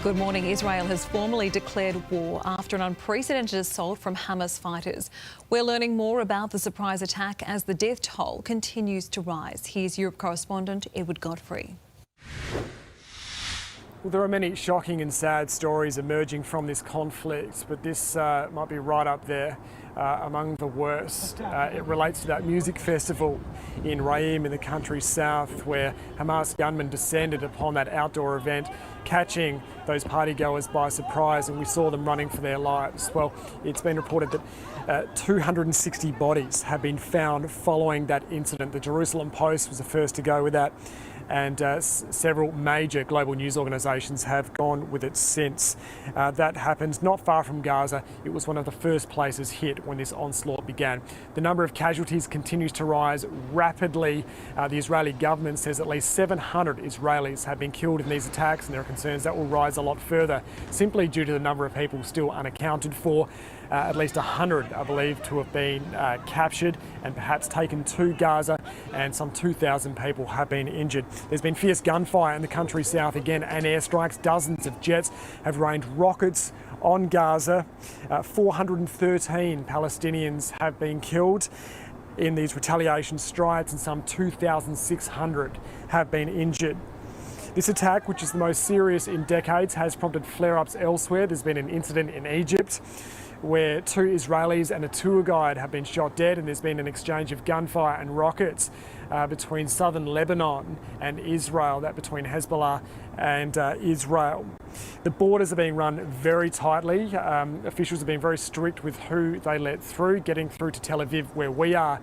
Good morning. Israel has formally declared war after an unprecedented assault from Hamas fighters. We're learning more about the surprise attack as the death toll continues to rise. Here's Europe correspondent Edward Godfrey. Well, there are many shocking and sad stories emerging from this conflict, but this might be right up there among the worst. It relates to that music festival in Raim in the country's south, where Hamas gunmen descended upon that outdoor event, catching those partygoers by surprise, and we saw them running for their lives. Well, it's been reported that 260 bodies have been found following that incident. The Jerusalem Post was the first to go with that, and several major global news organisations have gone with it since. That happened not far from Gaza. It was one of the first places hit when this onslaught began. The number of casualties continues to rise rapidly. The Israeli government says at least 700 Israelis have been killed in these attacks, and there are concerns that will rise a lot further, simply due to the number of people still unaccounted for. At least 100 are believed to have been captured and perhaps taken to Gaza, and some 2,000 people have been injured. There's been fierce gunfire in the country's south again, and airstrikes. Dozens of jets have rained rockets on Gaza. 413 Palestinians have been killed in these retaliation strikes, and some 2,600 have been injured. This attack, which is the most serious in decades, has prompted flare-ups elsewhere. There's been an incident in Egypt where 2 Israelis and a tour guide have been shot dead, and there's been an exchange of gunfire and rockets between southern Lebanon and Israel, that between Hezbollah and Israel. The borders are being run very tightly. Officials have been very strict with who they let through. Getting through to Tel Aviv, where we are,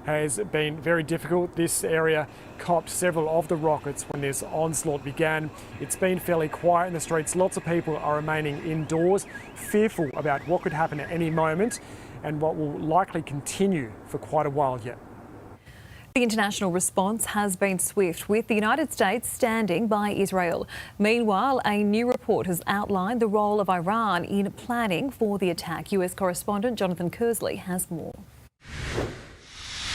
has been very difficult. This area copped several of the rockets when this onslaught began. It's been fairly quiet in the streets. Lots of people are remaining indoors, fearful about what could happen at any moment and what will likely continue for quite a while yet. The international response has been swift, with the United States standing by Israel. Meanwhile, a new report has outlined the role of Iran in planning for the attack. US correspondent Jonathan Kersley has more.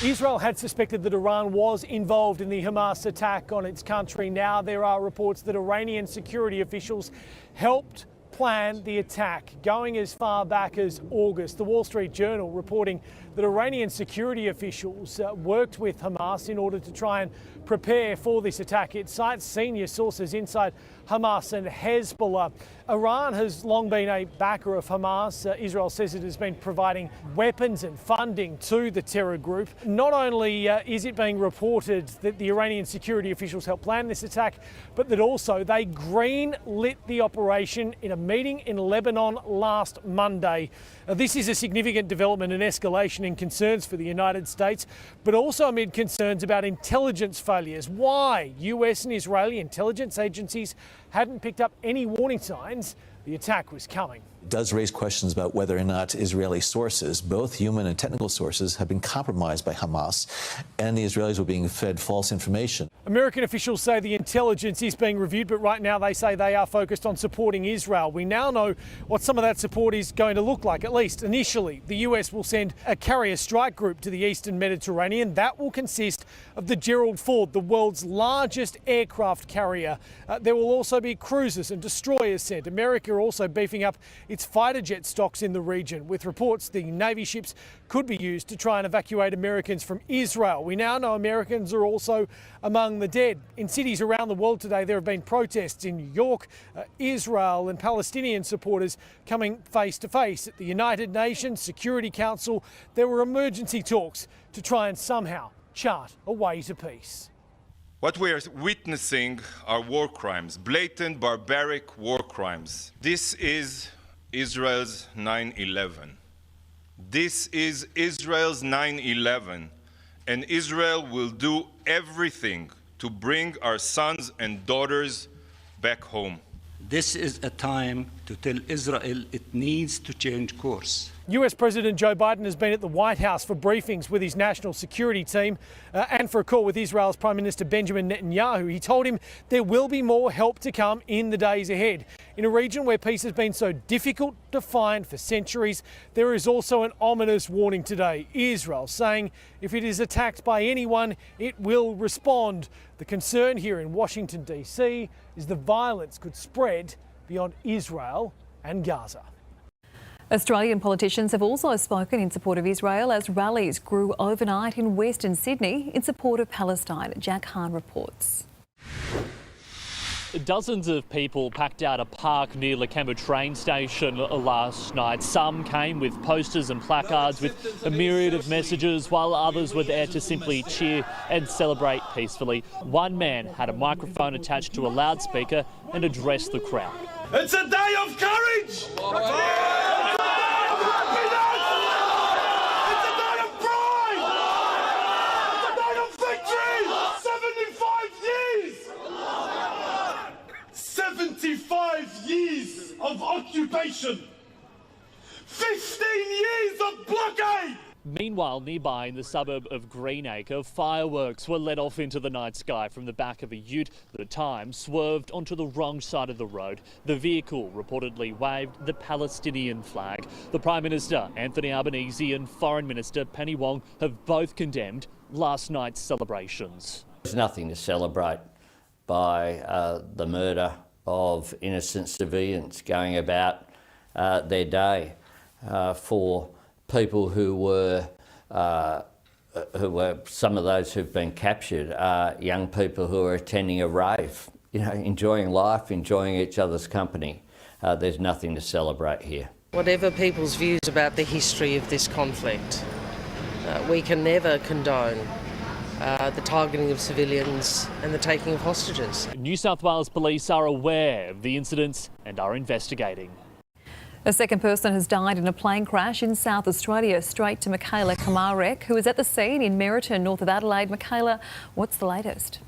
Israel had suspected that Iran was involved in the Hamas attack on its country. Now there are reports that Iranian security officials helped plan the attack, going as far back as August. The Wall Street Journal reporting that Iranian security officials worked with Hamas in order to try and prepare for this attack. It cites senior sources inside Hamas and Hezbollah. Iran has long been a backer of Hamas. Israel says it has been providing weapons and funding to the terror group. Not only is it being reported that the Iranian security officials helped plan this attack, but that also they green-lit the operation in a meeting in Lebanon last Monday. This is a significant development and escalation in concerns for the United States, but also amid concerns about intelligence failures. Why US and Israeli intelligence agencies hadn't picked up any warning signs the attack was coming. It does raise questions about whether or not Israeli sources, both human and technical sources, have been compromised by Hamas, and the Israelis were being fed false information. American officials say the intelligence is being reviewed, but right now they say they are focused on supporting Israel. We now know what some of that support is going to look like. At least initially, the US will send a carrier strike group to the eastern Mediterranean. That will consist of the Gerald Ford, the world's largest aircraft carrier. There will also be cruisers and destroyers sent. America also beefing up its fighter jet stocks in the region, with reports the Navy ships could be used to try and evacuate Americans from Israel. We now know Americans are also among the dead. In cities around the world today, there have been protests in New York. Israel and Palestinian supporters coming face to face at the United Nations Security Council. There were emergency talks to try and somehow chart a way to peace. What we are witnessing are war crimes, blatant, barbaric war crimes. This is Israel's 9/11. This is Israel's 9/11, and Israel will do everything to bring our sons and daughters back home. This is a time to tell Israel it needs to change course. US President Joe Biden has been at the White House for briefings with his national security team and for a call with Israel's Prime Minister Benjamin Netanyahu. He told him there will be more help to come in the days ahead. In a region where peace has been so difficult to find for centuries, there is also an ominous warning today. Israel saying if it is attacked by anyone, it will respond. The concern here in Washington, D.C. is the violence could spread beyond Israel and Gaza. Australian politicians have also spoken in support of Israel as rallies grew overnight in Western Sydney in support of Palestine. Jack Hahn reports. Dozens of people packed out a park near Lakemba train station last night. Some came with posters and placards with a myriad of messages, while others were there to simply cheer and celebrate peacefully. One man had a microphone attached to a loudspeaker and addressed the crowd. It's a day of courage! Of occupation, 15 years of blockade. Meanwhile, nearby in the suburb of Greenacre, fireworks were let off into the night sky from the back of a ute that at times swerved onto the wrong side of the road. The vehicle reportedly waved the Palestinian flag. The Prime Minister, Anthony Albanese, and Foreign Minister Penny Wong have both condemned last night's celebrations. There's nothing to celebrate by the murder of innocent civilians going about their day. For people who were some of those who've been captured are young people who are attending a rave, enjoying life, enjoying each other's company. There's nothing to celebrate here. Whatever people's views about the history of this conflict, we can never condone the targeting of civilians and the taking of hostages. New South Wales Police are aware of the incidents and are investigating. A second person has died in a plane crash in South Australia. Straight to Michaela Kamarek, who is at the scene in Meriton, north of Adelaide. Michaela, what's the latest?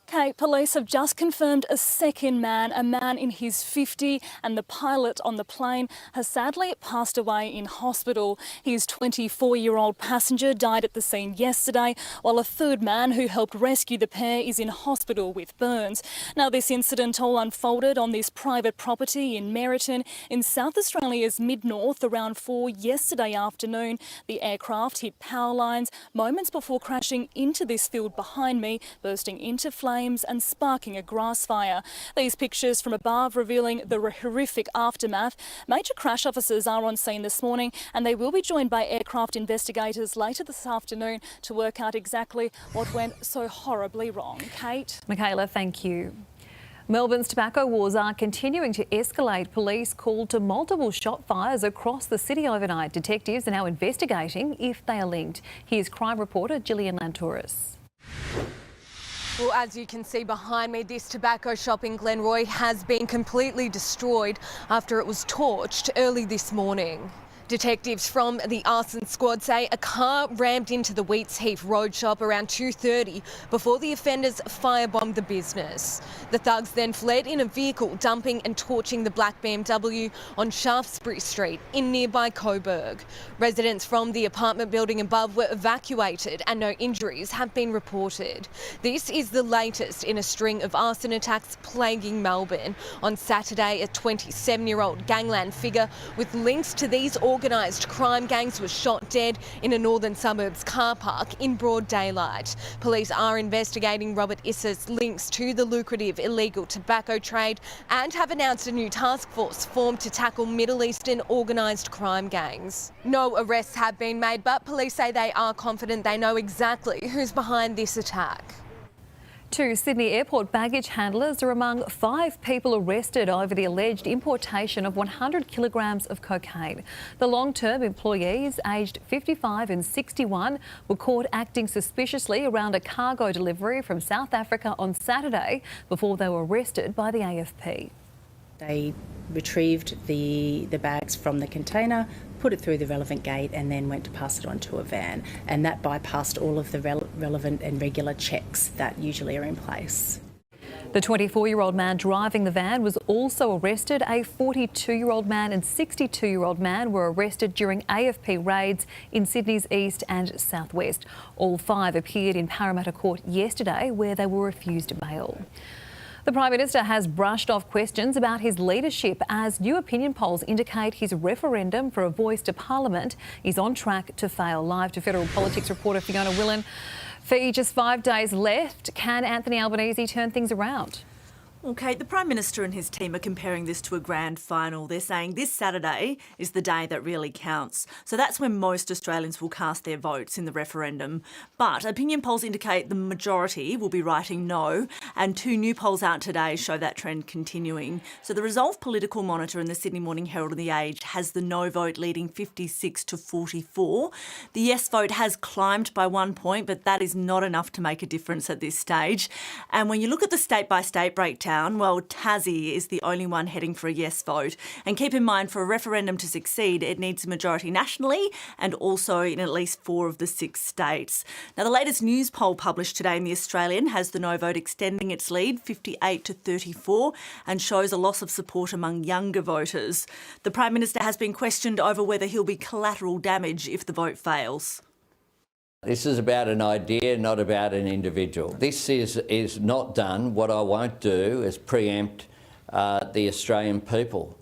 Kate, police have just confirmed a second man, a man in his 50s, and the pilot on the plane has sadly passed away in hospital. His 24-year-old passenger died at the scene yesterday, while a third man who helped rescue the pair is in hospital with burns. Now, this incident all unfolded on this private property in Meriton in South Australia's mid-north around 4 yesterday afternoon. The aircraft hit power lines moments before crashing into this field behind me, bursting into flames and sparking a grass fire. These pictures from above revealing the horrific aftermath. Major crash officers are on scene this morning and they will be joined by aircraft investigators later this afternoon to work out exactly what went so horribly wrong. Kate? Michaela, thank you. Melbourne's tobacco wars are continuing to escalate. Police called to multiple shot fires across the city overnight. Detectives are now investigating if they are linked. Here's crime reporter Gillian Lantouris. Well, as you can see behind me, this tobacco shop in Glenroy has been completely destroyed after it was torched early this morning. Detectives from the arson squad say a car rammed into the Wheats Heath Road shop around 2:30 before the offenders firebombed the business. The thugs then fled in a vehicle, dumping and torching the black BMW on Shaftesbury Street in nearby Coburg. Residents from the apartment building above were evacuated and no injuries have been reported. This is the latest in a string of arson attacks plaguing Melbourne. On Saturday, a 27-year-old gangland figure with links to these organised crime gangs was shot dead in a northern suburbs car park in broad daylight. Police are investigating Robert Issa's links to the lucrative illegal tobacco trade and have announced a new task force formed to tackle Middle Eastern organised crime gangs. No arrests have been made, but police say they are confident they know exactly who's behind this attack. Two Sydney airport baggage handlers are among 5 people arrested over the alleged importation of 100 kilograms of cocaine. The long-term employees, aged 55 and 61, were caught acting suspiciously around a cargo delivery from South Africa on Saturday before they were arrested by the AFP. They retrieved the bags from the container, put it through the relevant gate and then went to pass it on to a van, and that bypassed all of the relevant and regular checks that usually are in place. The 24-year-old man driving the van was also arrested. A 42-year-old man and 62-year-old man were arrested during AFP raids in Sydney's east and southwest. All 5 appeared in Parramatta Court yesterday, where they were refused bail. The Prime Minister has brushed off questions about his leadership as new opinion polls indicate his referendum for a voice to Parliament is on track to fail. Live to Federal Politics reporter Fiona Willan. For just 5 days left, can Anthony Albanese turn things around? Well, Kate, the Prime Minister and his team are comparing this to a grand final. They're saying this Saturday is the day that really counts. So that's when most Australians will cast their votes in the referendum. But opinion polls indicate the majority will be writing no, and 2 new polls out today show that trend continuing. So the Resolve Political Monitor in the Sydney Morning Herald and The Age has the no vote leading 56 to 44. The yes vote has climbed by 1 point, but that is not enough to make a difference at this stage. And when you look at the state-by-state breakdown, well, Tassie is the only one heading for a yes vote. And keep in mind, for a referendum to succeed, it needs a majority nationally and also in at least 4 of the 6 states. Now, the latest news poll published today in The Australian has the no vote extending its lead 58 to 34 and shows a loss of support among younger voters. The Prime Minister has been questioned over whether he'll be collateral damage if the vote fails. This is about an idea, not about an individual. This is not done. What I won't do is preempt the Australian people.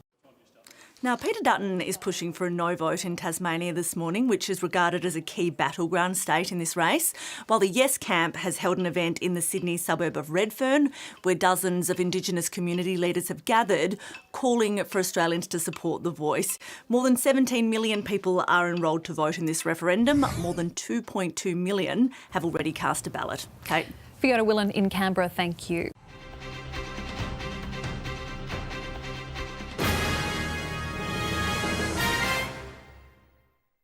Now, Peter Dutton is pushing for a no vote in Tasmania this morning, which is regarded as a key battleground state in this race, while the Yes camp has held an event in the Sydney suburb of Redfern, where dozens of Indigenous community leaders have gathered, calling for Australians to support the voice. More than 17 million people are enrolled to vote in this referendum. More than 2.2 million have already cast a ballot. Kate? Fiona Willan in Canberra, thank you.